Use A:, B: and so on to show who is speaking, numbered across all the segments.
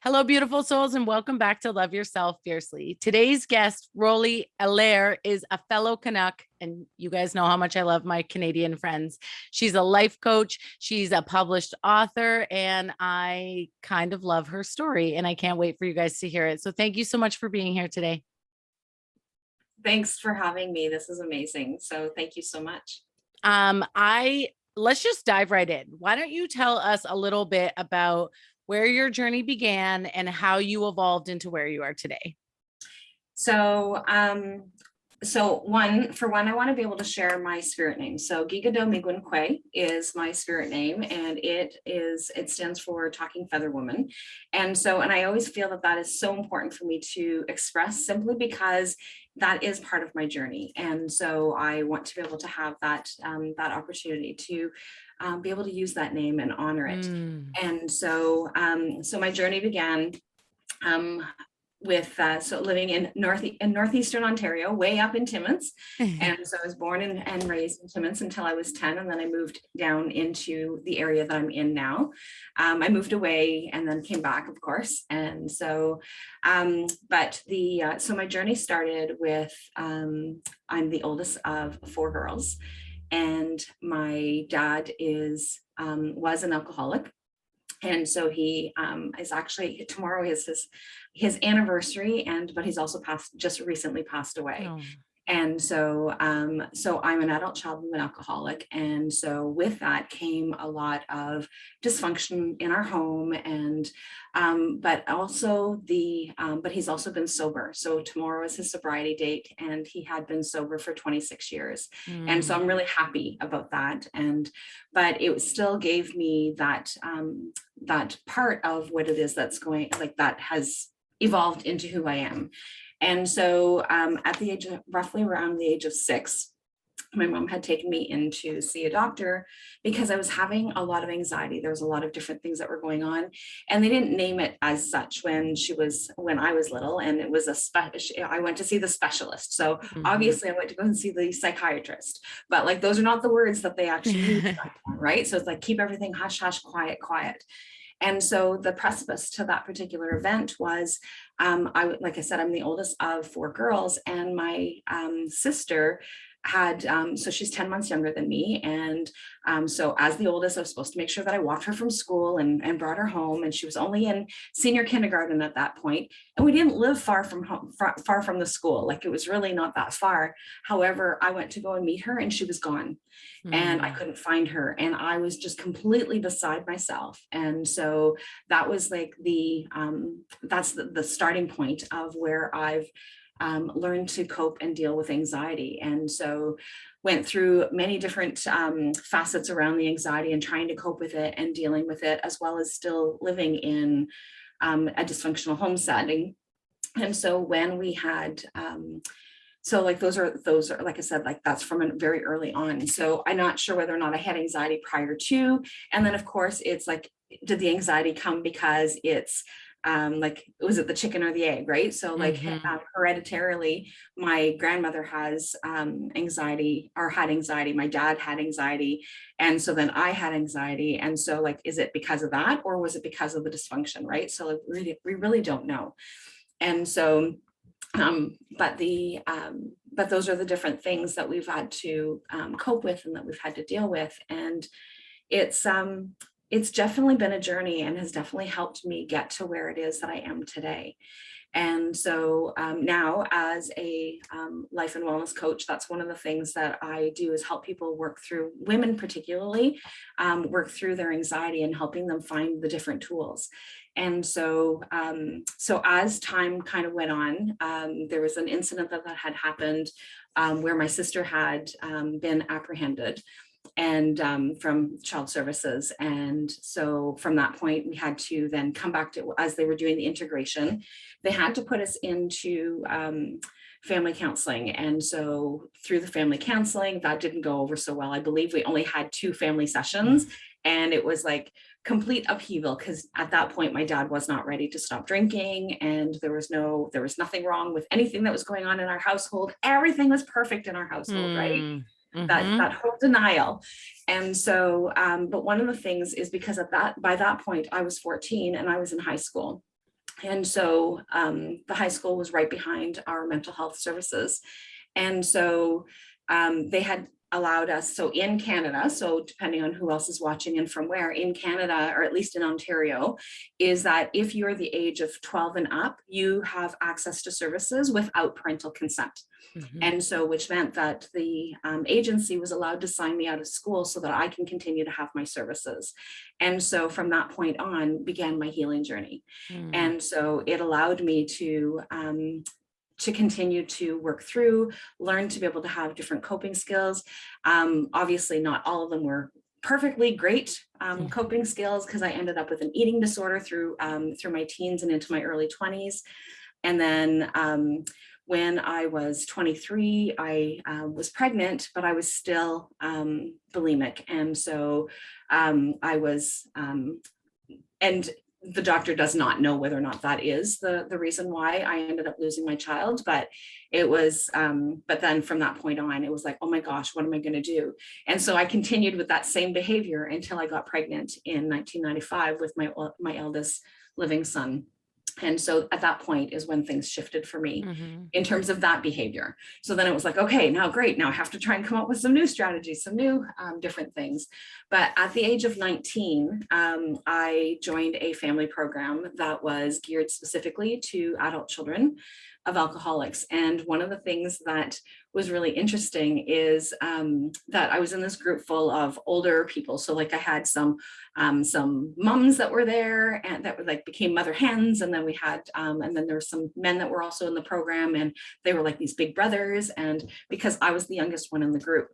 A: Hello, beautiful souls, and welcome back to Love Yourself Fiercely. Today's guest, Rollie Allaire, is a fellow Canuck, and you guys know how much I love my Canadian friends. She's a life coach, she's a published author, and I kind of love her story, and I can't wait for you guys to hear it. So thank you so much for being here today.
B: Thanks for having me. This is amazing. So thank you so much.
A: Let's just dive right in. Why don't you tell us a little bit about where your journey began and how you evolved into where you are today?
B: So, one, I want to be able to share my spirit name. So Gigado Migwin is my spirit name, and it stands for Talking Feather Woman. And I always feel that that is so important for me to express, simply because that is part of my journey. And so I want to be able to have that opportunity to be able to use that name and honor it. And so my journey began with living in northeastern Ontario, way up in Timmins. And so I was born and raised in Timmins until I was 10, and then I moved down into the area that I'm in now. I moved away and then came back, of course. And so so my journey started with I'm the oldest of four girls, and my dad was an alcoholic. And so he is actually, tomorrow is his anniversary, but he's also just recently passed away. Oh. And so I'm an adult child of an alcoholic. And so with that came a lot of dysfunction in our home, and but he's also been sober. So tomorrow is his sobriety date, and he had been sober for 26 years. And so I'm really happy about that. But it still gave me that part of what it is that's going, like, that has evolved into who I am. And so at the age of, roughly around the age of 6, my mom had taken me in to see a doctor because I was having a lot of anxiety. There was a lot of different things that were going on, and they didn't name it as such when I was little. And it was I went to see the specialist. So obviously I went to go and see the psychiatrist, but like, those are not the words that they actually use, right? So it's like, keep everything hush, hush, quiet, quiet. And so the precipice to that particular event was, like I said, I'm the oldest of four girls, and my sister had, so she's 10 months younger than me. And so as the oldest, I was supposed to make sure that I walked her from school and brought her home. And she was only in senior kindergarten at that point. And we didn't live far from home, far from the school. Like, it was really not that far. However, I went to go and meet her, and she was gone. And I couldn't find her, and I was just completely beside myself. And so that was like that's the starting point of where I've learned to cope and deal with anxiety. And so went through many different facets around the anxiety and trying to cope with it and dealing with it, as well as still living in a dysfunctional home setting. And so when we had so like those are, like I said, like, that's from a very early on. So I'm not sure whether or not I had anxiety prior to. And then of course it's like, did the anxiety come because it's like, was it the chicken or the egg, right? So like hereditarily, my grandmother has anxiety, or had anxiety. My dad had anxiety. And so then I had anxiety. And so like, is it because of that, or was it because of the dysfunction, right? So like, we really don't know. And so but those are the different things that we've had to cope with, and that we've had to deal with. And it's definitely been a journey, and has definitely helped me get to where it is that I am today. And so now, as a life and wellness coach, that's one of the things that I do, is help people work through, women particularly, work through their anxiety, and helping them find the different tools. And so as time kind of went on, there was an incident that had happened where my sister had been apprehended, and from child services. And so from that point, we had to then come back to, as they were doing the integration, they had to put us into family counseling. And so through the family counseling, that didn't go over so well. I believe we only had 2 family sessions, and it was like complete upheaval, because at that point my dad was not ready to stop drinking, and there was nothing wrong with anything that was going on in our household. Everything was perfect in our household, right? That whole denial. And so but one of the things is, because by that point I was 14 and I was in high school. And so the high school was right behind our mental health services. And so they had allowed us, so in Canada, so depending on who else is watching and from where, in Canada, or at least in Ontario, is that if you're the age of 12 and up, you have access to services without parental consent. And so, which meant that the agency was allowed to sign me out of school so that I can continue to have my services. And so from that point on began my healing journey. And so it allowed me to continue to work through, learn to be able to have different coping skills. Obviously, not all of them were perfectly great coping skills, because I ended up with an eating disorder through my teens and into my early 20s. And then when I was 23, I was pregnant, but I was still bulimic. And so I was, and the doctor does not know whether or not that is the reason why I ended up losing my child, but it was, but then from that point on, it was like, oh my gosh, what am I going to do? And so I continued with that same behavior until I got pregnant in 1995 with my eldest living son. And so at that point is when things shifted for me in terms of that behavior. So then it was like, okay, now great. Now I have to try and come up with some new strategies, some new different things. But at the age of 19, I joined a family program that was geared specifically to adult children of alcoholics. And one of the things that was really interesting is that I was in this group full of older people. So like I had some moms that were there and that were like became mother hens. And then we had, and then there were some men that were also in the program, and they were like these big brothers. And because I was the youngest one in the group.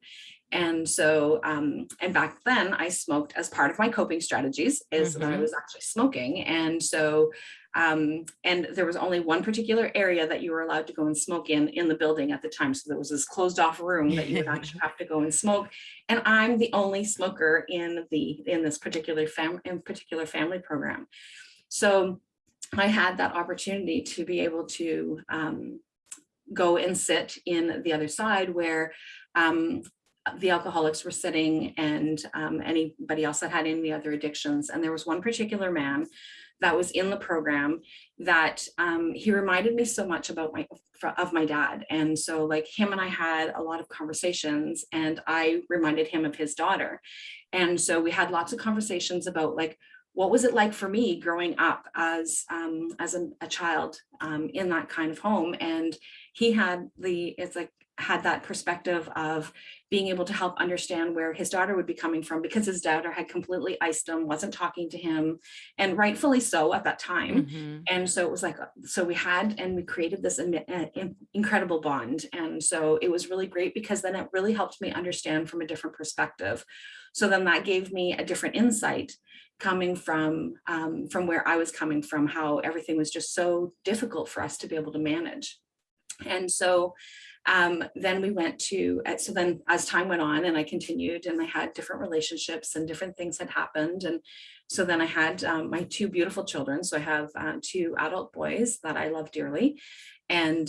B: And so, and back then I smoked as part of my coping strategies is that I was actually smoking. And so, and there was only one particular area that you were allowed to go and smoke in the building at the time. So there was this closed off room that you would actually have to go and smoke. And I'm the only smoker in this particular family program. So I had that opportunity to be able to go and sit in the other side where the alcoholics were sitting, and anybody else that had any other addictions. And there was one particular man that was in the program that he reminded me so much of my dad. And so like him and I had a lot of conversations, and I reminded him of his daughter. And so we had lots of conversations about like, what was it like for me growing up as a child in that kind of home? And he had had that perspective of being able to help understand where his daughter would be coming from, because his daughter had completely iced him, wasn't talking to him, and rightfully so at that time. And so it was like, so we created this incredible bond. And so it was really great, because then it really helped me understand from a different perspective. So then that gave me a different insight coming from where I was coming from, how everything was just so difficult for us to be able to manage. And so then we went to, so then as time went on and I continued, and I had different relationships and different things had happened. And so then I had my two beautiful children. So I have two adult boys that I love dearly, and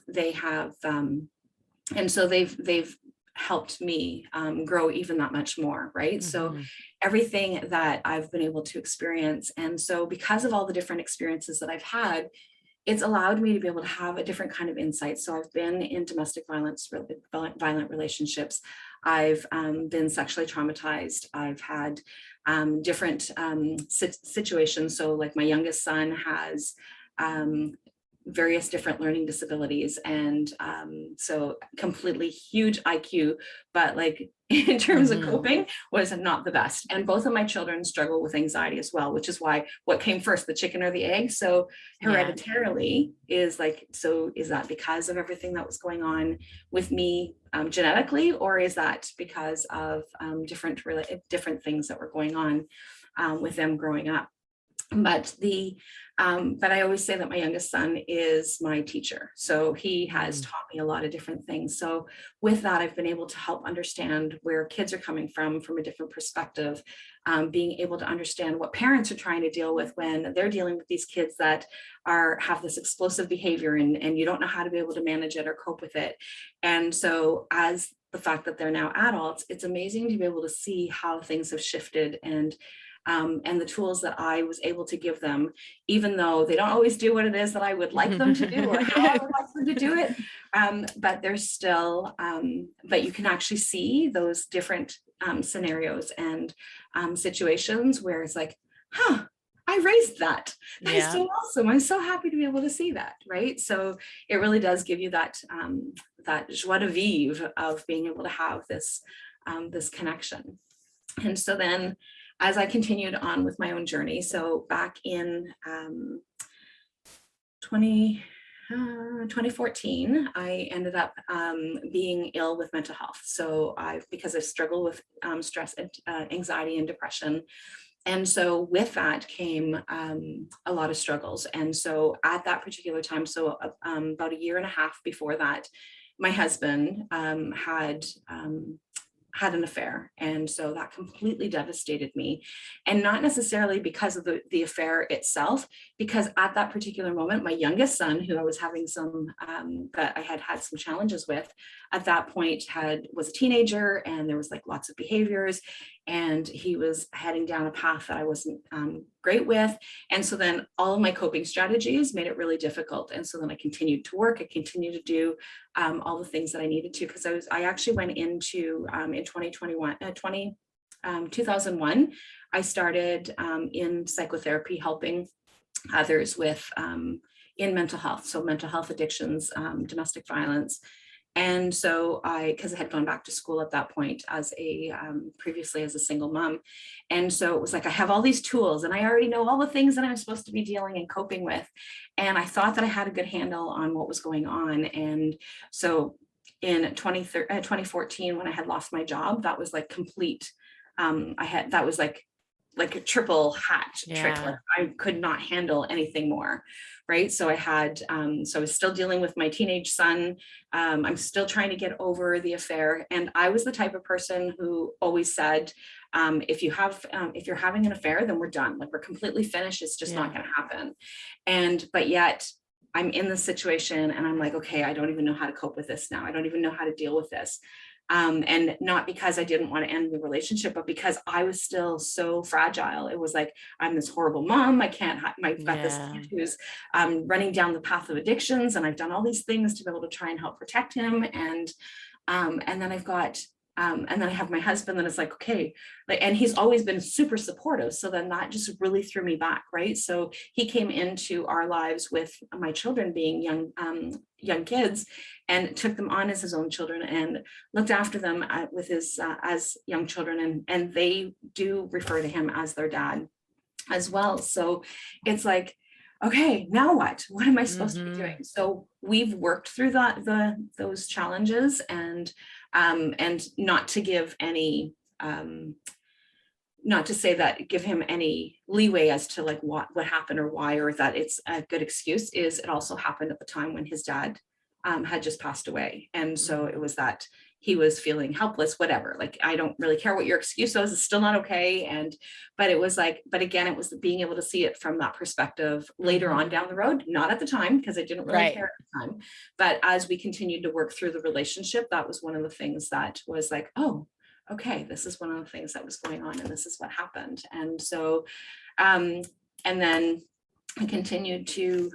B: they have, and so they've helped me grow even that much more, right? So everything that I've been able to experience. And so because of all the different experiences that I've had, it's allowed me to be able to have a different kind of insight. So I've been in domestic violent relationships. I've been sexually traumatized. I've had different situations. So like my youngest son has various different learning disabilities, and so completely huge IQ, but like in terms of coping was not the best. And both of my children struggle with anxiety as well, which is why what came first, the chicken or the egg? So hereditarily is like, so is that because of everything that was going on with me genetically, or is that because of different things that were going on with them growing up? But I always say that my youngest son is my teacher. So he has taught me a lot of different things. So with that, I've been able to help understand where kids are coming from a different perspective, being able to understand what parents are trying to deal with when they're dealing with these kids that have this explosive behavior, and you don't know how to be able to manage it or cope with it. And so as the fact that they're now adults, it's amazing to be able to see how things have shifted, and and the tools that I was able to give them, even though they don't always do what it is that I would like them to do or how I would like them to do it. But there's still, but you can actually see those different scenarios and situations where it's like, huh, I raised that. That is so awesome. I'm so happy to be able to see that, right? So it really does give you that that joie de vivre of being able to have this this connection. And so then as I continued on with my own journey, so back in 2014, I ended up being ill with mental health. So because I struggle with stress, anxiety, and depression. And so with that came a lot of struggles. And so at that particular time, so about a year and a half before that, my husband had an affair. And so that completely devastated me. And not necessarily because of the affair itself, because at that particular moment, my youngest son, who I was having that I had some challenges with at that point was a teenager, and there was like lots of behaviors, and he was heading down a path that I wasn't great with. And so then all of my coping strategies made it really difficult. And so then I continued to work. I continued to do all the things that I needed to, because I actually went into in 2001, I started in psychotherapy, helping others with in mental health. So mental health addictions, domestic violence. And so because I had gone back to school at that point as previously as a single mom. And so it was like, I have all these tools and I already know all the things that I'm supposed to be dealing and coping with. And I thought that I had a good handle on what was going on. And so in 2014, when I had lost my job, that was like complete. That was like a triple hat trick. Like I could not handle anything more. Right. So I was still dealing with my teenage son. I'm still trying to get over the affair. And I was the type of person who always said, if you're having an affair, then we're done. Like we're completely finished. It's just not going to happen. But yet I'm in this situation and I'm like, okay, I don't even know how to cope with this now. I don't even know how to deal with this. And not because I didn't want to end the relationship, but because I was still so fragile. It was like, I'm this horrible mom. I've got this kid who's running down the path of addictions, and I've done all these things to be able to try and help protect him. And then and then I have my husband, and it's like, okay, and he's always been super supportive. So then that just really threw me back, right? So he came into our lives with my children being young kids, and took them on as his own children and looked after them with his as young children, and they do refer to him as their dad as well. So it's like, okay, now what am I supposed to be doing? So we've worked through those challenges, and not to give any not to say that give him any leeway as to like what happened or why, or that it's a good excuse, is it also happened at the time when his dad had just passed away. And so it was that he was feeling helpless, whatever. Like, I don't really care what your excuse was, it's still not okay. But it was like, but again, it was being able to see it from that perspective later on down the road, not at the time, because I didn't really care at the time. But as we continued to work through the relationship, that was one of the things that was like, oh, okay, this is one of the things that was going on, and this is what happened. And so, and then I continued to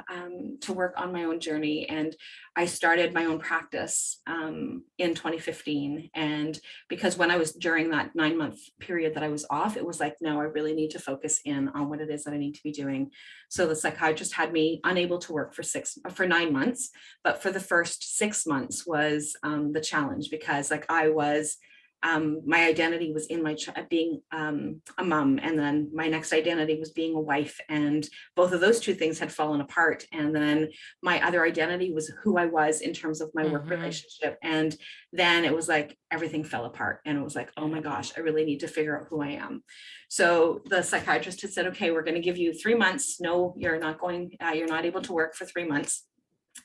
B: work on my own journey, and I started my own practice in 2015. And because when I was during that 9-month period that I was off, it was like, no, I really need to focus in on what it is that I need to be doing. So the psychiatrist had me unable to work for 9 months, but for the first 6 months was the challenge, because like I was my identity was in being a mom, and then my next identity was being a wife, and both of those two things had fallen apart. And then my other identity was who I was in terms of my work relationship, and then it was like everything fell apart, and it was like, oh my gosh, I really need to figure out who I am. So the psychiatrist had said, okay, we're going to give you 3 months. No, you're not able to work for 3 months.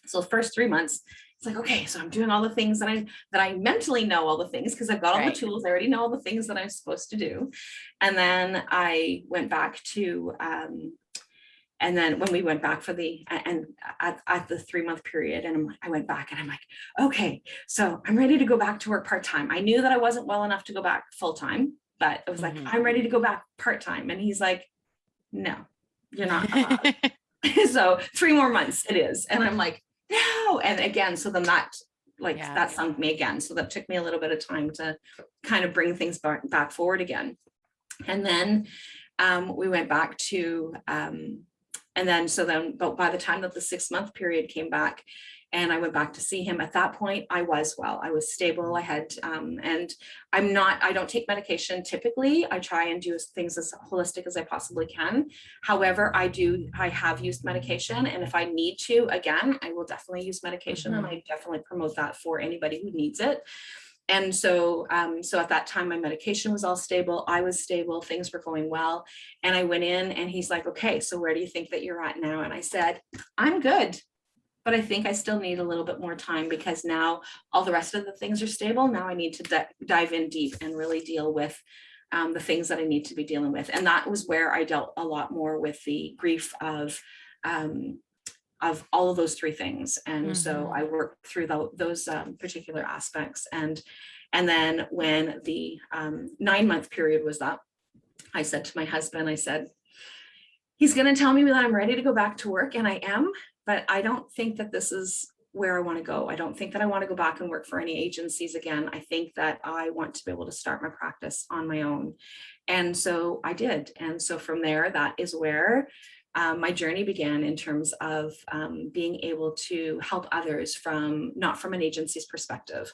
B: So the first 3 months, it's like, okay, so I'm doing all the things that I mentally know all the things, because I've got all the tools. I already know all the things that I'm supposed to do. And then I went back to, and then when we went back at the 3-month period, and I went back and I'm like, okay, so I'm ready to go back to work part-time. I knew that I wasn't well enough to go back full-time, but I was like,
A: Mhm.
B: I'm ready to go back part-time. And he's like, no, you're not allowed. So 3 more months it is. And I'm like, no. And again, so then that
A: Yeah.
B: that sunk me again. So that took me a little bit of time to kind of bring things back forward again. And then we went back to, but by the time that the 6-month period came back and I went back to see him, at that point, I was well, I was stable. I had, and I don't take medication typically. I try and do things as holistic as I possibly can. However, I have used medication. And if I need to, again, I will definitely use medication. And I definitely promote that for anybody who needs it. And so, so at that time, my medication was all stable. I was stable. Things were going well. And I went in and he's like, okay, so where do you think that you're at now? And I said, I'm good, but I think I still need a little bit more time because now all the rest of the things are stable. Now I need to dive in deep and really deal with the things that I need to be dealing with. And that was where I dealt a lot more with the grief of all of those 3 things. And so I worked through those particular aspects. And then when the 9-month period was up, I said to my husband, I said, he's going to tell me that I'm ready to go back to work. And I am, but I don't think that this is where I want to go. I don't think that I want to go back and work for any agencies again. I think that I want to be able to start my practice on my own. And so I did. And so from there, that is where my journey began in terms of being able to help others not from an agency's perspective.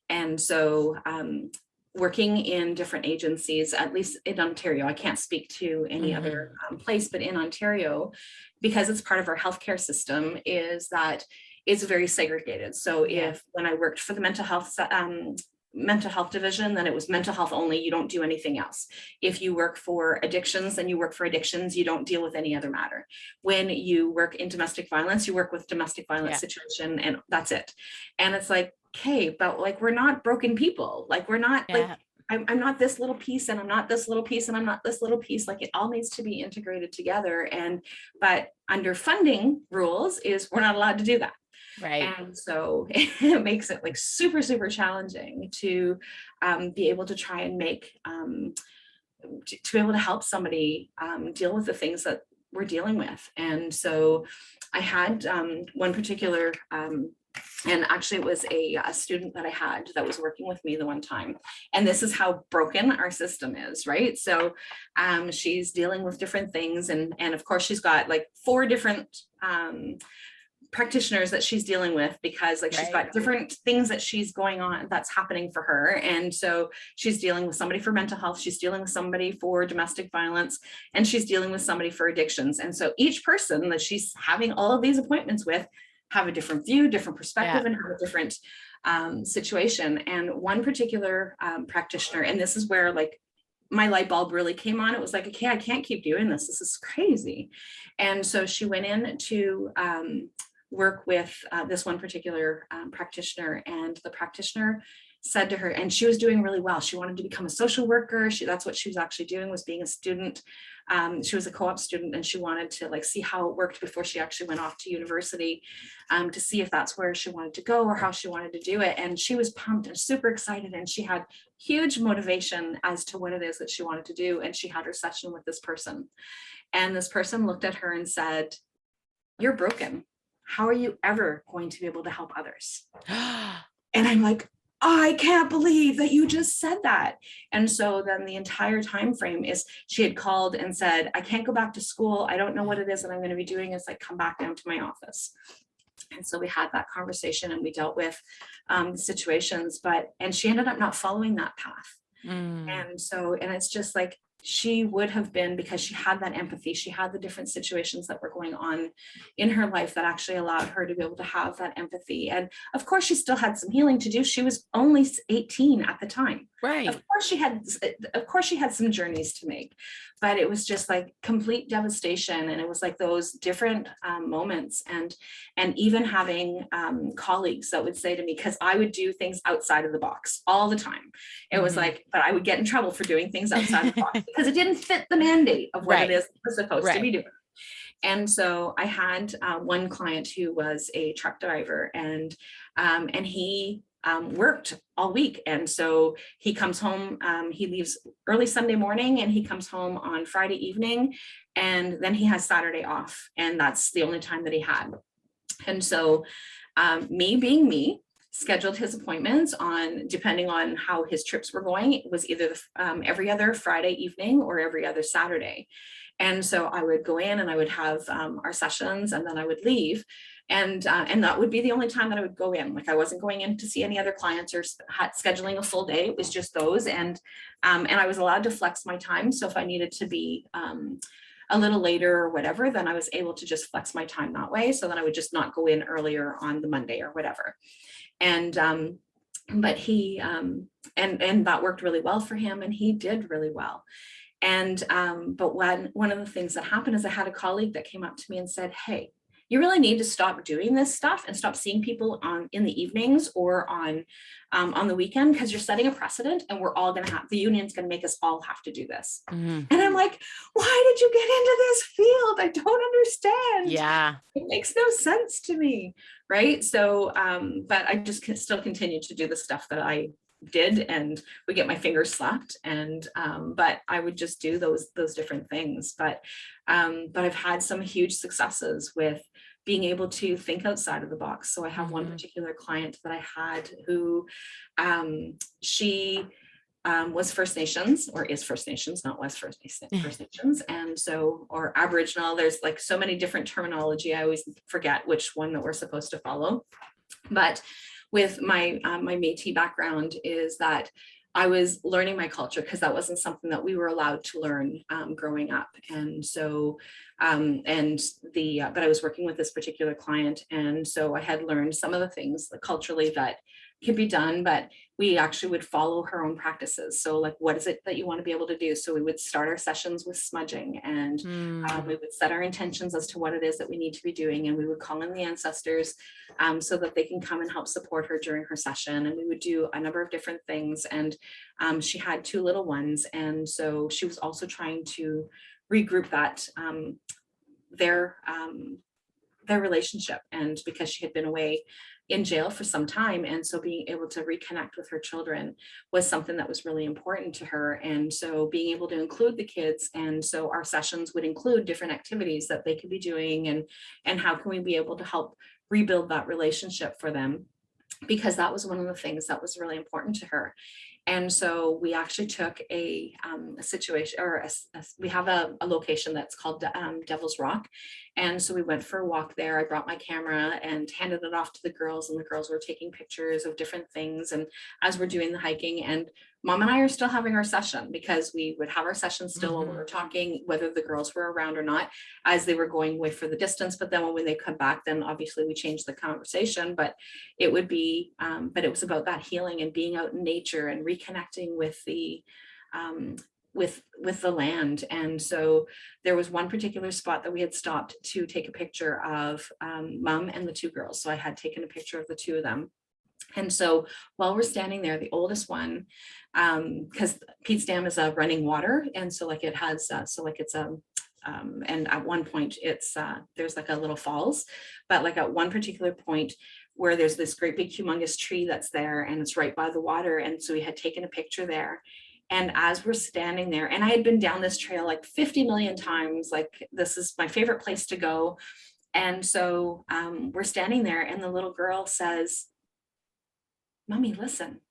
B: And so working in different agencies, at least in Ontario, I can't speak to any other place, but in Ontario, because it's part of our healthcare system, is that it's very segregated. So when I worked for the mental health division, then it was mental health only. You don't do anything else. If you work for addictions, then you work for addictions. You don't deal with any other matter. When you work in domestic violence, you work with domestic violence situation, and that's it. And it's like, okay, but like, we're not broken people. Like, we're not like, I'm not this little piece and I'm not this little piece and I'm not this little piece. Like, it all needs to be integrated together. But under funding rules is we're not allowed to do that.
A: Right.
B: And so it makes it like super, super challenging to be able to try and to be able to help somebody deal with the things that we're dealing with. And so I had one particular, and actually it was a student that I had that was working with me the one time. And this is how broken our system is, right? So she's dealing with different things. And of course, she's got like 4 different practitioners that she's dealing with, because like she's got different things that she's going on that's happening for her. And so she's dealing with somebody for mental health, she's dealing with somebody for domestic violence, and she's dealing with somebody for addictions. And so each person that she's having all of these appointments with have a different view, different perspective, and have a different situation. And one particular practitioner, and this is where like my light bulb really came on. It was like, okay, I can't keep doing this. This is crazy. And so she went in to work with this one particular practitioner, and the practitioner said to her, and she was doing really well. She wanted to become a social worker. That's what she was actually doing, was being a student. She was a co-op student, and she wanted to like see how it worked before she actually went off to university to see if that's where she wanted to go or how she wanted to do it. And she was pumped and super excited, and she had huge motivation as to what it is that she wanted to do. And she had her session with this person, and this person looked at her and said, "You're broken. How are you ever going to be able to help others?" And I'm like, I can't believe that you just said that. And so then the entire time frame is she had called and said, I can't go back to school. I don't know what it is that I'm going to be doing. It's like, come back down to my office. And so we had that conversation and we dealt with situations, and she ended up not following that path. And so, and it's just like, she would have been, because she had that empathy, she had the different situations that were going on in her life that actually allowed her to be able to have that empathy. And of course, she still had some healing to do. She was only 18 at the time.
A: Right.
B: Of course she had some journeys to make, but it was just like complete devastation. And it was like those different moments, and even having colleagues that would say to me, because I would do things outside of the box all the time. It was like, but I would get in trouble for doing things outside of the box because it didn't fit the mandate of what it is we're supposed to be doing. And so I had one client who was a truck driver, and he worked all week. And so he comes home, he leaves early Sunday morning and he comes home on Friday evening, and then he has Saturday off. And that's the only time that he had. And so me being me, scheduled his appointments on, depending on how his trips were going, it was either every other Friday evening or every other Saturday. And so I would go in and I would have our sessions, and then I would leave. And that would be the only time that I would go in. Like, I wasn't going in to see any other clients or scheduling a full day. It was just those. And I was allowed to flex my time. So if I needed to be a little later or whatever, then I was able to just flex my time that way. So then I would just not go in earlier on the Monday or whatever. And but he and that worked really well for him, and he did really well. And but one of the things that happened is I had a colleague that came up to me and said, hey, you really need to stop doing this stuff and stop seeing people in the evenings or on the weekend, because you're setting a precedent, and we're all going to the union's going to make us all have to do this. And I'm like, why did you get into this field? I don't understand.
A: Yeah.
B: It makes no sense to me. Right. So, but I just still continue to do the stuff that I did, and would get my fingers slapped. And, but I would just do those different things. But I've had some huge successes with being able to think outside of the box. So I have one particular client that I had who, she was First Nations, or is First Nations, not was First Nations. And so, or Aboriginal, there's like so many different terminology. I always forget which one that we're supposed to follow. But with my Métis background is that I was learning my culture, because that wasn't something that we were allowed to learn growing up. And so, but I was working with this particular client. And so I had learned some of the things culturally that could be done, but we actually would follow her own practices. So like, what is it that you want to be able to do? So we would start our sessions with smudging, and we would set our intentions as to what it is that we need to be doing. And we would call in the ancestors so that they can come and help support her during her session. And we would do a number of different things. And she had 2 little ones. And so she was also trying to regroup that, their relationship. And because she had been away in jail for some time, and so being able to reconnect with her children was something that was really important to her. And so being able to include the kids, and so our sessions would include different activities that they could be doing, and how can we be able to help rebuild that relationship for them, because that was one of the things that was really important to her. And so we actually took a situation, or we have a location that's called Devil's Rock. And so we went for a walk there. I brought my camera and handed it off to the girls, and the girls were taking pictures of different things. And as we're doing the hiking, and Mom and I are still having our session, because we would have our session still while we were talking, whether the girls were around or not, as they were going away for the distance. But then when they come back, then obviously we changed the conversation. But it would be, but it was about that healing and being out in nature and reconnecting with the with the land. And so there was one particular spot that we had stopped to take a picture of Mom and the 2 girls. So I had taken a picture of the 2 of them. And so while we're standing there, the oldest one, because Pete's Dam is a running water, and so like it has, so like it's and at one point it's there's like a little falls, but like at one particular point where there's this great big humongous tree that's there, and it's right by the water. And so we had taken a picture there. And as we're standing there, and I had been down this trail like 50 million times, like this is my favorite place to go. And so we're standing there, and the little girl says, "Mommy, listen,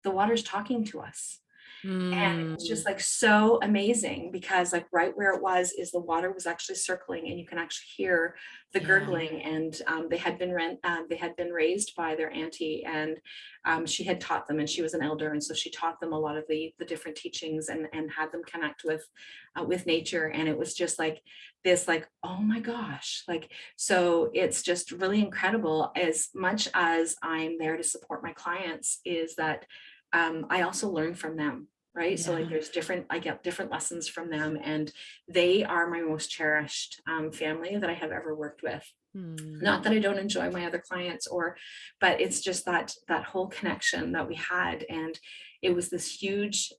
B: the water's talking to us." And it's just like so amazing, because like right where it was is the water was actually circling, and you can actually hear the gurgling. And they had been raised by their auntie, and she had taught them, and she was an elder, and so she taught them a lot of the different teachings, and had them connect with nature. And it was just like this, like, oh my gosh, like, so it's just really incredible. As much as I'm there to support my clients, is that I also learn from them. Right. So like I get different lessons from them, and they are my most cherished family that I have ever worked with. Not that I don't enjoy my other clients, but it's just that whole connection that we had. And it was this huge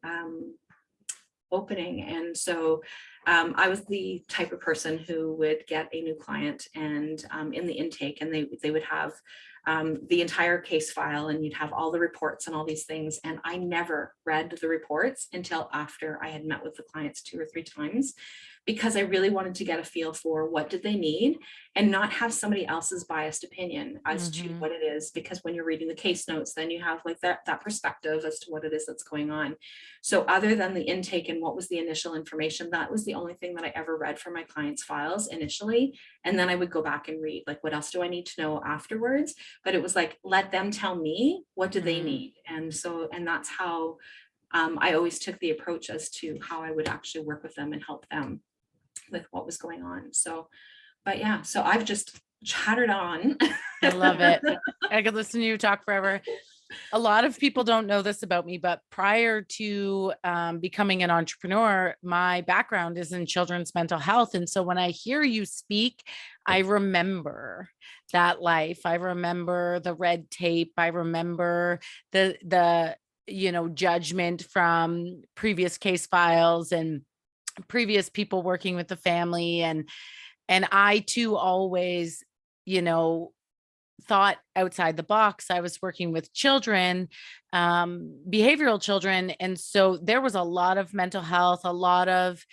B: opening. And so I was the type of person who would get a new client, and in the intake, and they would have the entire case file, and you'd have all the reports and all these things. And I never read the reports until after I had met with the clients 2 or 3 times, because I really wanted to get a feel for what did they need and not have somebody else's biased opinion as to what it is. Because when you're reading the case notes, then you have like that perspective as to what it is that's going on. So other than the intake and what was the initial information, that was the only thing that I ever read from my clients' files initially. And then I would go back and read, like, what else do I need to know afterwards? But it was like, let them tell me, what do they need? And that's how I always took the approach as to how I would actually work with them and help them with what was going on. So, but yeah, so I've just chattered on.
A: I love it. I could listen to you talk forever. A lot of people don't know this about me, but prior to becoming an entrepreneur, my background is in children's mental health. And so when I hear you speak, I remember that life. I remember the red tape. I remember the judgment from previous case files and previous people working with the family. And I too always, thought outside the box. I was working with children, behavioral children. And so there was a lot of mental health, a lot of,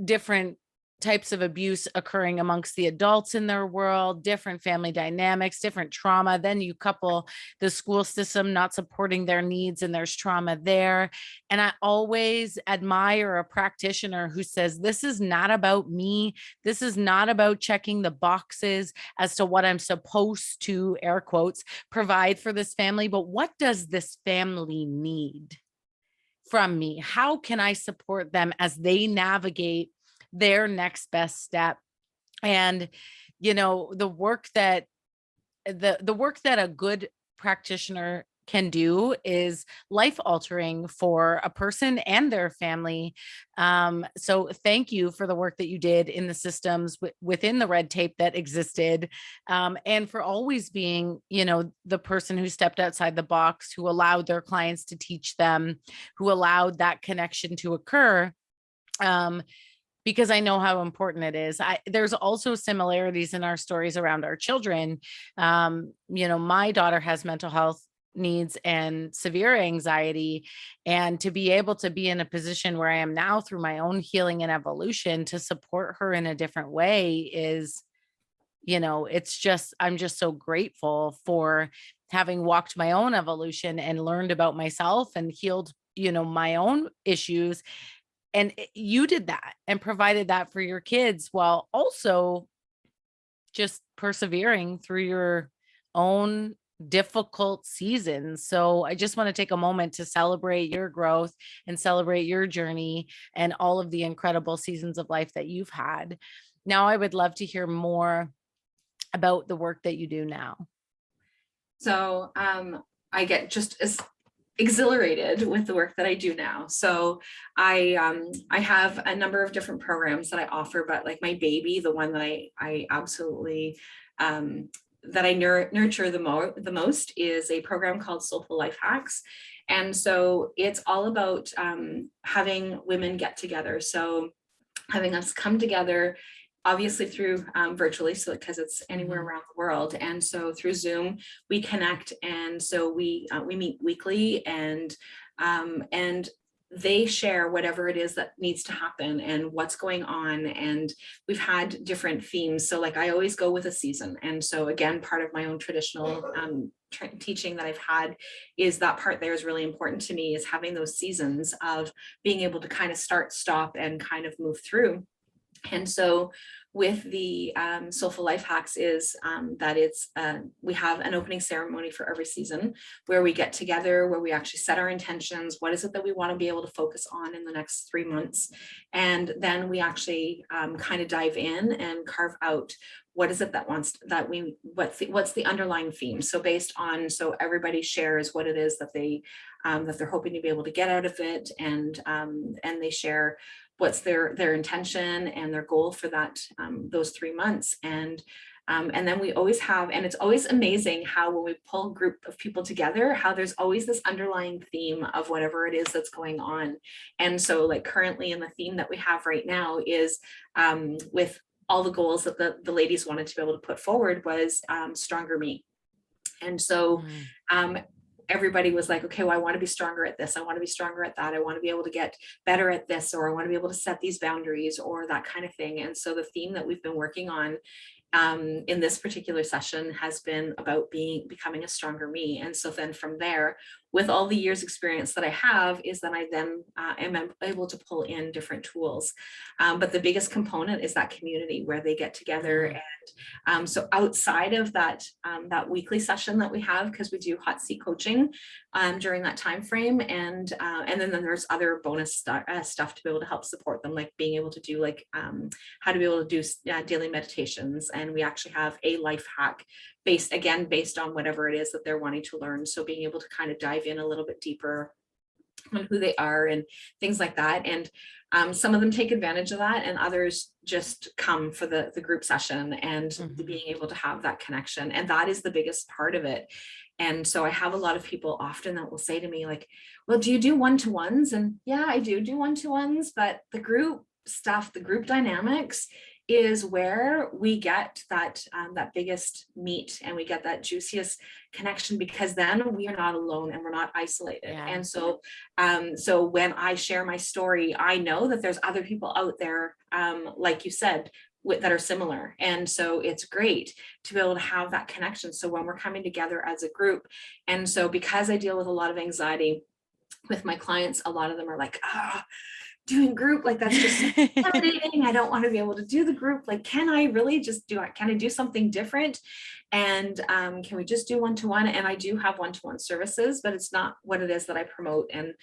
A: different types of abuse occurring amongst the adults in their world, different family dynamics, different trauma. Then you couple the school system not supporting their needs, and there's trauma there. And I always admire a practitioner who says, this is not about me. This is not about checking the boxes as to what I'm supposed to, air quotes, provide for this family, but what does this family need from me? How can I support them as they navigate their next best step? And the work that a good practitioner can do is life altering for a person and their family. So thank you for the work that you did in the systems within the red tape that existed, and for always being, the person who stepped outside the box, who allowed their clients to teach them, who allowed that connection to occur. Because I know how important it is. There's also similarities in our stories around our children. My daughter has mental health needs and severe anxiety, and to be able to be in a position where I am now through my own healing and evolution to support her in a different way is, I'm just so grateful for having walked my own evolution and learned about myself and healed, my own issues. And you did that and provided that for your kids while also just persevering through your own difficult seasons. So I just want to take a moment to celebrate your growth and celebrate your journey and all of the incredible seasons of life that you've had. Now, I would love to hear more about the work that you do now.
B: So I get just as exhilarated with the work that I do now. So I have a number of different programs that I offer, but like my baby, the one that I absolutely that I nurture the most is a program called Soulful Life Hacks. And so it's all about having women get together. So having us come together, obviously through virtually, so because it's anywhere around the world. And so through Zoom, we connect. And so we meet weekly, and they share whatever it is that needs to happen and what's going on. And we've had different themes. So like I always go with a season. And so again, part of my own traditional teaching that I've had is that part there is really important to me, is having those seasons of being able to kind of start, stop, and kind of move through. And so with the Soulful Life Hacks is that we have an opening ceremony for every season where we get together, where we actually set our intentions. What is it that we want to be able to focus on in the next 3 months? And then we actually kind of dive in and carve out what is it that what's the underlying theme. So based on, so everybody shares what it is that they're hoping to be able to get out of it, and they share what's their intention and their goal for that those 3 months. And then we always have, and it's always amazing how when we pull a group of people together, how there's always this underlying theme of whatever it is that's going on. And so like currently in the theme that we have right now is with all the goals that the ladies wanted to be able to put forward was stronger me. And so everybody was like, okay, well, I want to be stronger at this. I want to be stronger at that. I want to be able to get better at this, or I want to be able to set these boundaries, or that kind of thing. And so the theme that we've been working on in this particular session has been about becoming a stronger me. And so then from there, with all the years experience that I have, is that I then am able to pull in different tools. But the biggest component is that community where they get together. And so outside of that, that weekly session that we have, because we do hot seat coaching during that time frame, and then there's other bonus stuff to be able to help support them, like being able to do like how to be able to do daily meditations. And we actually have a life hack based on whatever it is that they're wanting to learn. So being able to kind of dive in a little bit deeper on who they are and things like that. And some of them take advantage of that, and others just come for the group session and being able to have that connection. And that is the biggest part of it. And so I have a lot of people often that will say to me like, well, do you do one-to-ones? And yeah, I do one-to-ones, but the group stuff, the group dynamics is where we get that biggest meat, and we get that juiciest connection, because then we are not alone and we're not isolated. Yeah. And so so when I share my story, I know that there's other people out there, like you said, that are similar. And so it's great to be able to have that connection. So when we're coming together as a group, and so because I deal with a lot of anxiety with my clients, a lot of them are like, doing group, like that's just intimidating. I don't want to be able to do the group. Like, can I really just can I do something different? And can we just do one-to-one? And I do have one-to-one services, but it's not what it is that I promote, and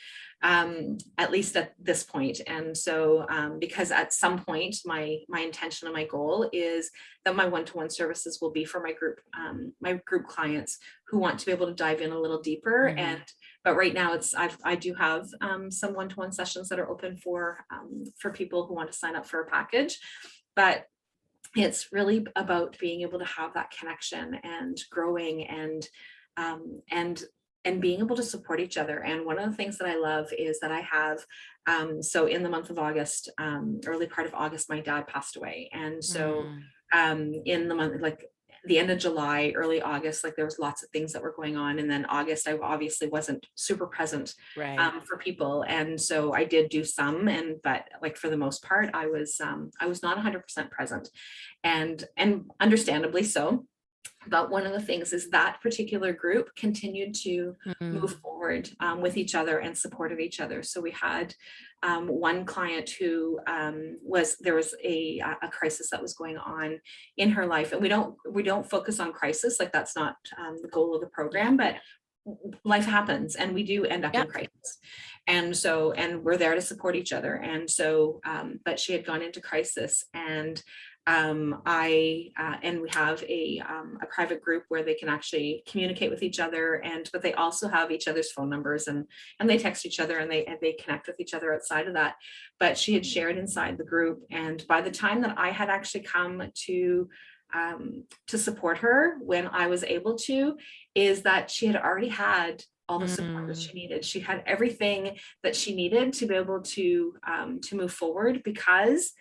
B: at least at this point. And so because at some point my intention and my goal is that my one-to-one services will be for my group clients who want to be able to dive in a little deeper. But right now I do have some one-to-one sessions that are open for people who want to sign up for a package. But it's really about being able to have that connection and growing and being able to support each other. And one of the things that I love is that I have, so in the month of August, early part of August, my dad passed away. And so in the month, like the end of July, early August, like there was lots of things that were going on. And then August, I obviously wasn't super present for people. And so I did do some, but like for the most part, I was not 100% present, and understandably so. But one of the things is that particular group continued to move forward with each other and supported each other. So we had one client who there was a crisis that was going on in her life, and we don't focus on crisis, like that's not the goal of the program, but life happens and we do end up in crisis. And so, and we're there to support each other. And so, but she had gone into crisis, and and we have a private group where they can actually communicate with each other, but they also have each other's phone numbers, and they text each other, and they connect with each other outside of that. But she had shared inside the group, and by the time that I had actually come to support her when I was able to, is that she had already had all the support that she needed. She had everything that she needed to be able to move forward, because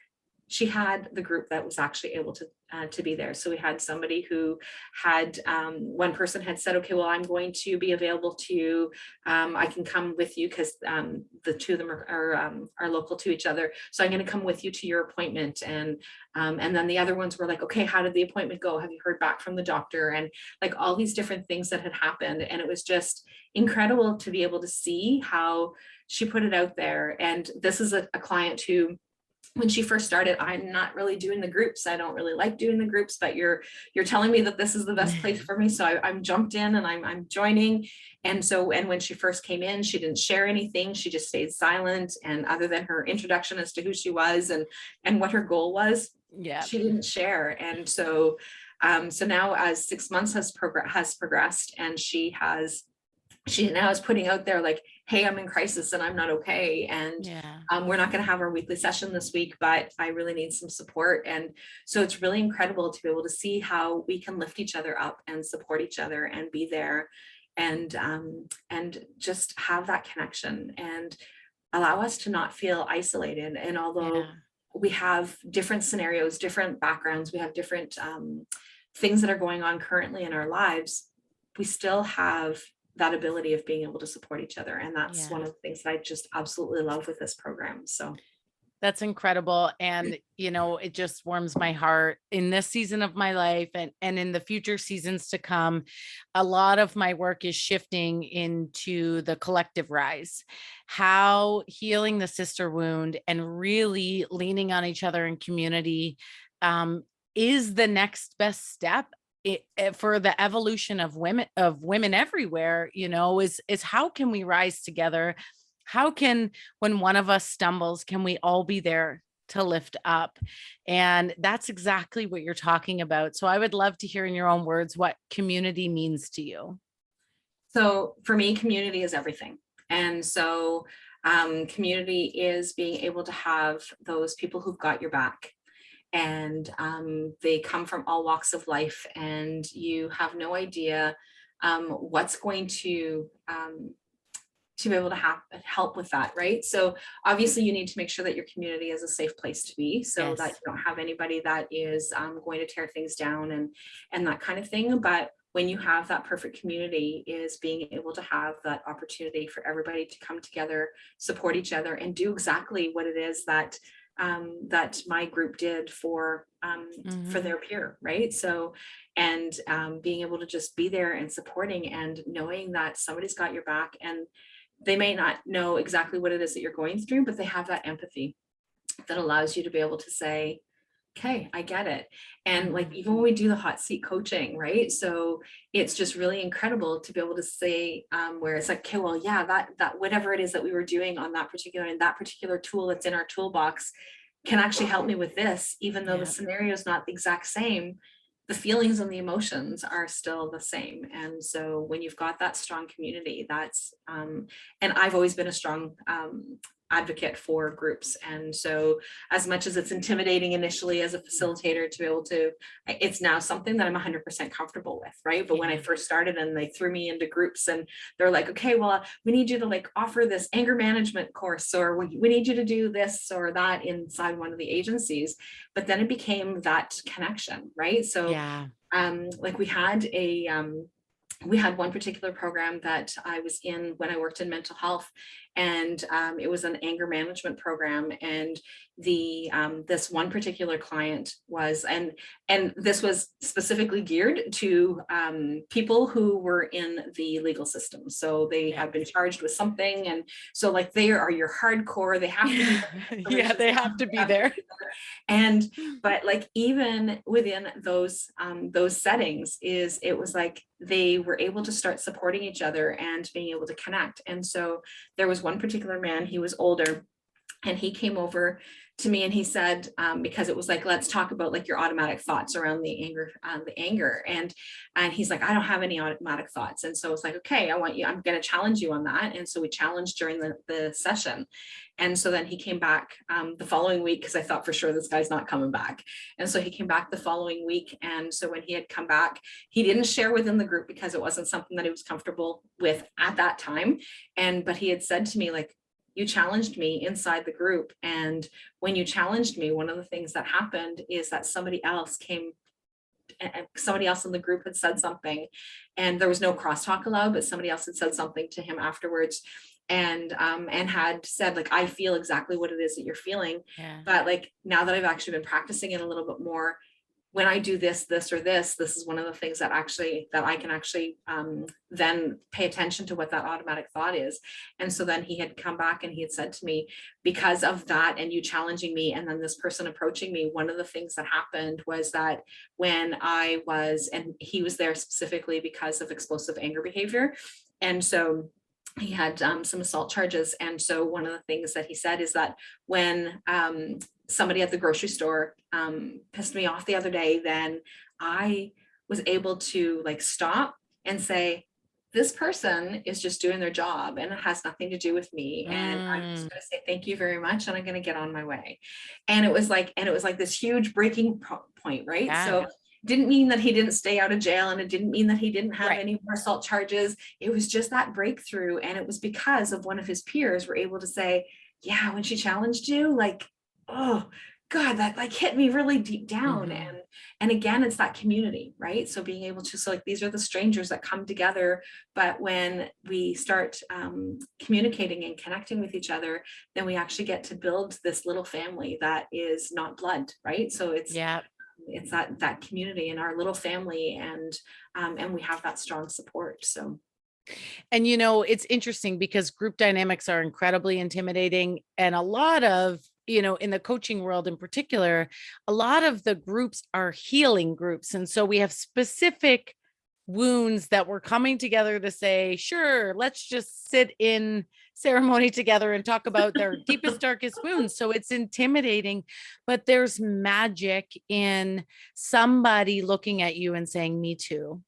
B: she had the group that was actually able to be there. So we had somebody who had, one person had said, okay, well, I'm going to be available to you. I can come with you, because the two of them are local to each other. So I'm going to come with you to your appointment. And then the other ones were like, okay, how did the appointment go? Have you heard back from the doctor? And like all these different things that had happened. And it was just incredible to be able to see how she put it out there. And this is a client who, when she first started, I'm not really doing the groups. I don't really like doing the groups, but you're telling me that this is the best place for me. So I'm jumped in and I'm joining. And so, and when she first came in, she didn't share anything. She just stayed silent. And other than her introduction as to who she was and what her goal was, she didn't share. And so, so now as 6 months has progressed, and she now is putting out there like, hey, I'm in crisis and I'm not okay. And we're not going to have our weekly session this week, but I really need some support. And so it's really incredible to be able to see how we can lift each other up and support each other and be there, and just have that connection and allow us to not feel isolated. And although we have different scenarios, different backgrounds, we have different things that are going on currently in our lives, we still have that ability of being able to support each other. And that's one of the things that I just absolutely love with this program. So
A: that's incredible. And, it just warms my heart in this season of my life and in the future seasons to come. A lot of my work is shifting into the collective rise, how healing the sister wound and really leaning on each other in community is the next best step for the evolution of women everywhere, is how can we rise together? How can, when one of us stumbles, can we all be there to lift up? And that's exactly what you're talking about. So I would love to hear in your own words what community means to you.
B: So for me, community is everything. And so community is being able to have those people who've got your back. And they come from all walks of life, and you have no idea what's going to be able to help with that, right? So obviously you need to make sure that your community is a safe place to be, so that you don't have anybody that is going to tear things down and that kind of thing. But when you have that perfect community, is being able to have that opportunity for everybody to come together, support each other, and do exactly what it is that that my group did for their peer, right? So, and being able to just be there and supporting and knowing that somebody's got your back, and they may not know exactly what it is that you're going through, but they have that empathy that allows you to be able to say, okay, I get it. And like, even when we do the hot seat coaching, right? So it's just really incredible to be able to say, where it's like, okay, well, yeah, that whatever it is that we were doing on that particular tool that's in our toolbox can actually help me with this, even though the scenario is not the exact same, the feelings and the emotions are still the same. And so when you've got that strong community, that's, and I've always been a strong advocate for groups. And so as much as it's intimidating initially as a facilitator to be able to, it's now something that I'm 100% comfortable with, right? But when I first started and they threw me into groups and they're like, okay, well, we need you to like offer this anger management course, or we need you to do this or that inside one of the agencies. But then it became that connection, right? So like we had one particular program that I was in when I worked in mental health, and it was an anger management program. And the this one particular client was, and this was specifically geared to people who were in the legal system. So they have been charged with something, and so like they are your hardcore. They have to be
A: they have to be there.
B: And but like even within those settings, it was like they were able to start supporting each other and being able to connect. And so there was one particular man, he was older, and he came over to me and he said, because it was like, let's talk about like your automatic thoughts around the anger. And he's like, I don't have any automatic thoughts. And so it's like, okay, I'm going to challenge you on that. And so we challenged during the session. And so then he came back the following week, because I thought for sure this guy's not coming back. And so he came back the following week. And so when he had come back, he didn't share within the group because it wasn't something that he was comfortable with at that time. But he had said to me, like, you challenged me inside the group. And when you challenged me, one of the things that happened is that somebody else in the group had said something, and there was no crosstalk allowed, but somebody else had said something to him afterwards, and had said, like, I feel exactly what it is that you're feeling. But like, now that I've actually been practicing it a little bit more, when I do this or this is one of the things that I can actually then pay attention to what that automatic thought is. And so then he had come back and he had said to me, because of that and you challenging me and then this person approaching me, one of the things that happened was that when and he was there specifically because of explosive anger behavior. And so he had some assault charges. And so one of the things that he said is that when somebody at the grocery store pissed me off the other day, then I was able to like stop and say, this person is just doing their job and it has nothing to do with me. And I'm just going to say thank you very much. And I'm going to get on my way. And it was like this huge breaking point, right? So didn't mean that he didn't stay out of jail, and it didn't mean that he didn't have any more assault charges. It was just that breakthrough. And it was because of one of his peers were able to say, yeah, when she challenged you, like, oh, God, that like hit me really deep down.
A: Mhm.
B: And again, it's that community, right? So being able to, so like these are the strangers that come together, but when we start communicating and connecting with each other, then we actually get to build this little family that is not blood, right? So
A: Yeah.
B: it's that community in our little family, and we have that strong support. So
A: And it's interesting because group dynamics are incredibly intimidating. And a lot of, in the coaching world in particular, a lot of the groups are healing groups. And so we have specific wounds that we're coming together to say, sure, let's just sit in ceremony together and talk about their deepest, darkest wounds. So it's intimidating, but there's magic in somebody looking at you and saying, me too.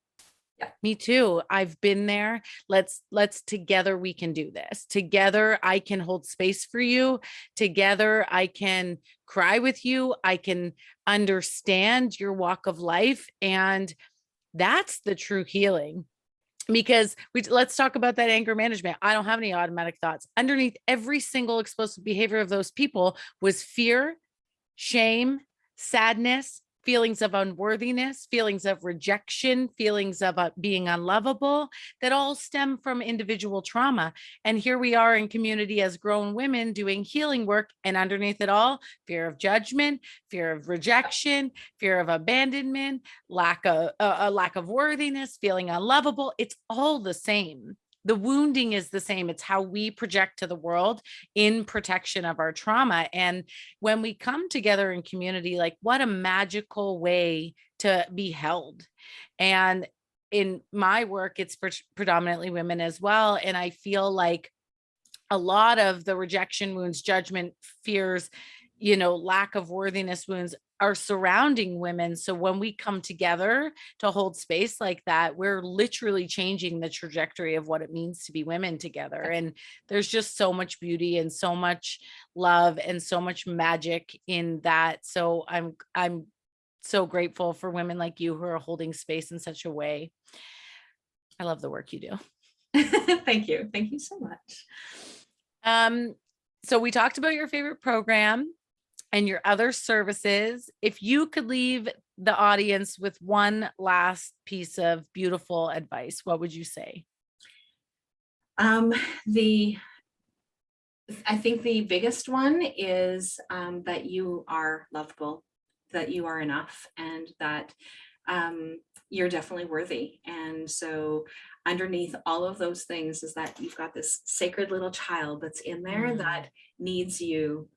B: yeah.
A: Me too. I've been there. Let's together we can do this. Together I can hold space for you. Together I can cry with you. I can understand your walk of life, and that's the true healing. Because let's talk about that anger management. I don't have any automatic thoughts. Underneath every single explosive behavior of those people was fear, shame, sadness, feelings of unworthiness, feelings of rejection, feelings of being unlovable, that all stem from individual trauma. And here we are in community as grown women doing healing work. And underneath it all, fear of judgment, fear of rejection, fear of abandonment, a lack of worthiness, feeling unlovable. It's all the same. The wounding is the same. It's how we project to the world in protection of our trauma. And when we come together in community, like what a magical way to be held. And in my work, it's predominantly women as well. And I feel like a lot of the rejection wounds, judgment, fears, lack of worthiness wounds are surrounding women. So when we come together to hold space like that, we're literally changing the trajectory of what it means to be women together. And there's just so much beauty and so much love and so much magic in that. So I'm so grateful for women like you who are holding space in such a way. I love the work you do.
B: Thank you. Thank you so much.
A: So we talked about your favorite program and your other services. If you could leave the audience with one last piece of beautiful advice, what would you say?
B: I think the biggest one is that you are lovable, that you are enough, and that you're definitely worthy. And so underneath all of those things is that you've got this sacred little child that's in there that needs you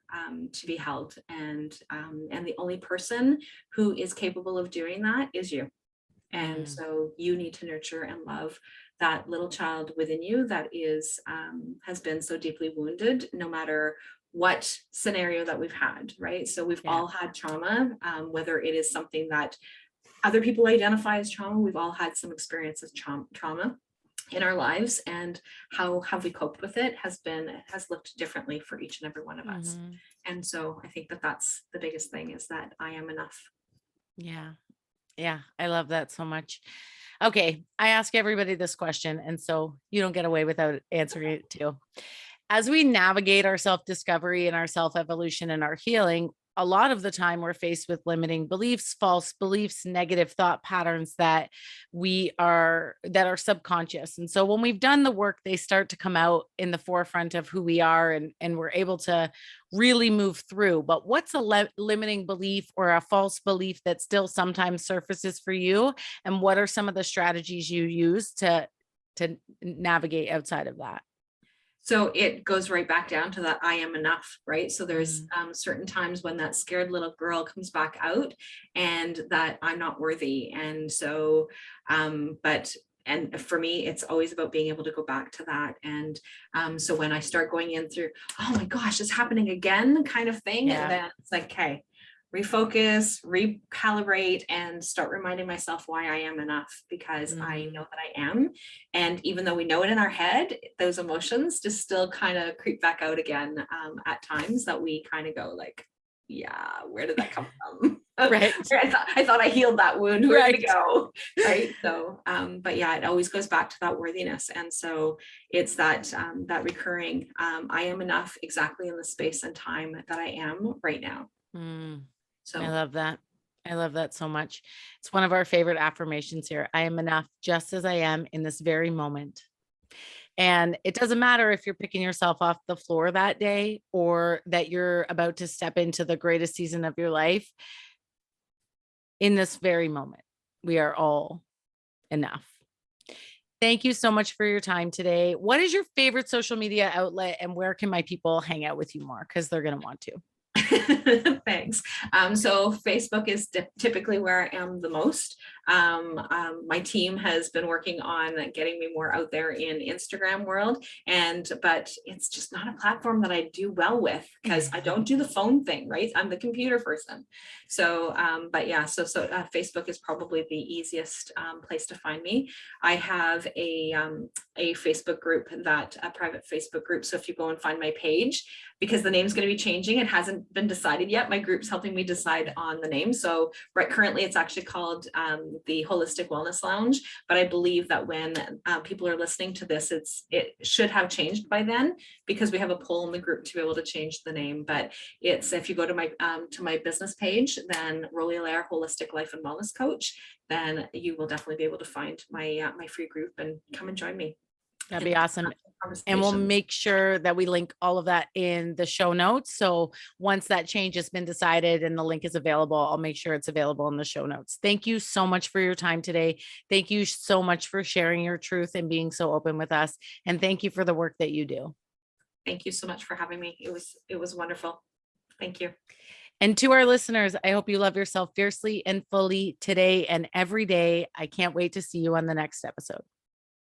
B: to be held. And the only person who is capable of doing that is you. And so you need to nurture and love that little child within you that is has been so deeply wounded, no matter what scenario that we've had, right? So we've all had trauma, whether it is something that other people identify as trauma. We've all had some experience of trauma in our lives, and how have we coped with it has looked differently for each and every one of us. And so I think that that's the biggest thing, is that I am enough.
A: Yeah, I love that so much. Okay, I ask everybody this question, and so you don't get away without answering it too. As we navigate our self-discovery and our self-evolution and our healing, a lot of the time we're faced with limiting beliefs, false beliefs, negative thought patterns that are subconscious. And so when we've done the work, they start to come out in the forefront of who we are, and we're able to really move through. But what's a limiting belief or a false belief that still sometimes surfaces for you? And what are some of the strategies you use to navigate outside of that?
B: So it goes right back down to that I am enough, right? So there's certain times when that scared little girl comes back out, and that I'm not worthy. And so, and for me, it's always about being able to go back to that. And so when I start going in through, oh my gosh, it's happening again kind of thing, and then it's like, okay, refocus, recalibrate, and start reminding myself why I am enough, because I know that I am. And even though we know it in our head, those emotions just still kind of creep back out again at times, that we kind of go like, yeah, where did that come from?
A: Right.
B: I thought I healed that wound. Where did it go? Right. So, but yeah, it always goes back to that worthiness. And so it's that recurring, I am enough exactly in the space and time that I am right now.
A: Mm,
B: So
A: I love that. I love that so much. It's one of our favorite affirmations here. I am enough just as I am in this very moment. And it doesn't matter if you're picking yourself off the floor that day or that you're about to step into the greatest season of your life. In this very moment, we are all enough. Thank you so much for your time today. What is your favorite social media outlet and where can my people hang out with you more? Because they're going to want to.
B: thanks. So Facebook is typically where I am the most. My team has been working on getting me more out there in Instagram world, but it's just not a platform that I do well with because I don't do the phone thing, right? I'm the computer person. So, but yeah, so Facebook is probably the easiest place to find me. I have a Facebook group a private Facebook group. So if you go and find my page, because the name's going to be changing, it hasn't been decided yet. My group's helping me decide on the name. So currently it's actually called the Holistic Wellness Lounge, but I believe that when people are listening to this, it should have changed by then because we have a poll in the group to be able to change the name. But if you go to my business page, then Rollie Allaire Holistic Life and Wellness Coach, then you will definitely be able to find my free group and come and join me.
A: That'd be awesome. And we'll make sure that we link all of that in the show notes. So once that change has been decided and the link is available, I'll make sure it's available in the show notes. Thank you so much for your time today. Thank you so much for sharing your truth and being so open with us. And thank you for the work that you do.
B: Thank you so much for having me. It was wonderful. Thank you.
A: And to our listeners, I hope you love yourself fiercely and fully today and every day. I can't wait to see you on the next episode.